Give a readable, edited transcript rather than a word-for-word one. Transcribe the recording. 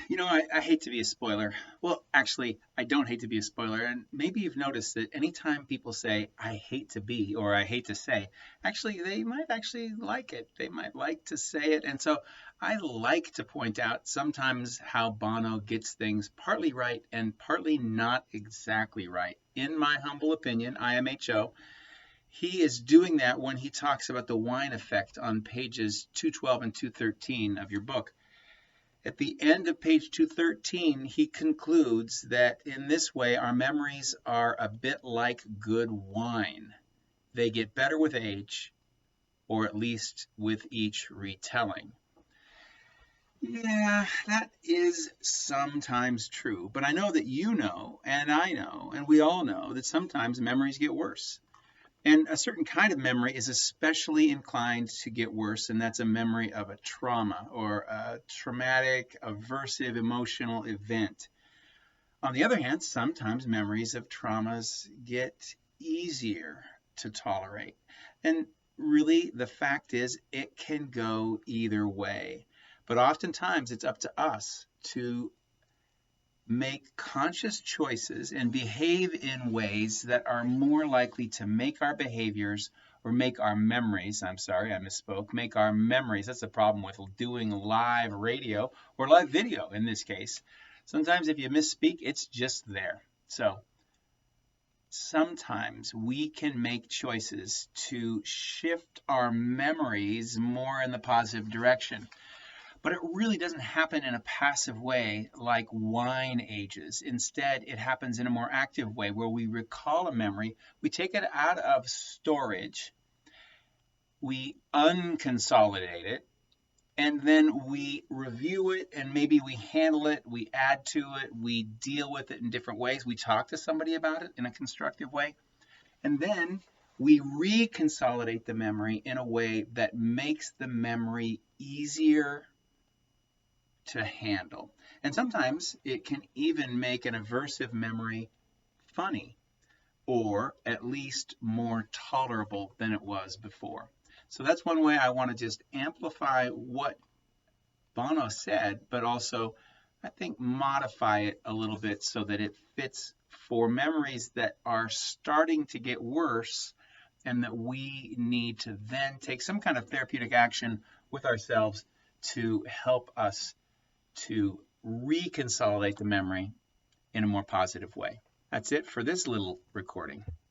I hate to be a spoiler. Well, actually, I don't hate to be a spoiler. And maybe you've noticed that anytime people say, I hate to be, or I hate to say, actually, they might actually like it. They might like to say it. And so I like to point out sometimes how Bono gets things partly right and partly not exactly right. In my humble opinion, IMHO, he is doing that when he talks about the wine effect on pages 212 and 213 of your book. At the end of page 213, he concludes that in this way, our memories are a bit like good wine. They get better with age, or at least with each retelling. Yeah, that is sometimes true, but I know that you know, and I know, and we all know that sometimes memories get worse. And a certain kind of memory is especially inclined to get worse, and that's a memory of a trauma or a traumatic, aversive emotional event. On the other hand, sometimes memories of traumas get easier to tolerate. And really, the fact is, it can go either way. But oftentimes, it's up to us to make conscious choices and behave in ways that are more likely to make our behaviors or make our memories, I'm sorry, I misspoke, make our memories. That's the problem with doing live radio or live video in this case. Sometimes if you misspeak, it's just there. So sometimes we can make choices to shift our memories more in the positive direction. But it really doesn't happen in a passive way like wine ages. Instead, it happens in a more active way where we recall a memory, we take it out of storage, we unconsolidate it, and then we review it and maybe we handle it, we add to it, we deal with it in different ways. We talk to somebody about it in a constructive way. And then we reconsolidate the memory in a way that makes the memory easier to handle. And sometimes it can even make an aversive memory funny or at least more tolerable than it was before. So that's one way I want to just amplify what Bono said, but also I think modify it a little bit so that it fits for memories that are starting to get worse and that we need to then take some kind of therapeutic action with ourselves to help us to reconsolidate the memory in a more positive way. That's it for this little recording.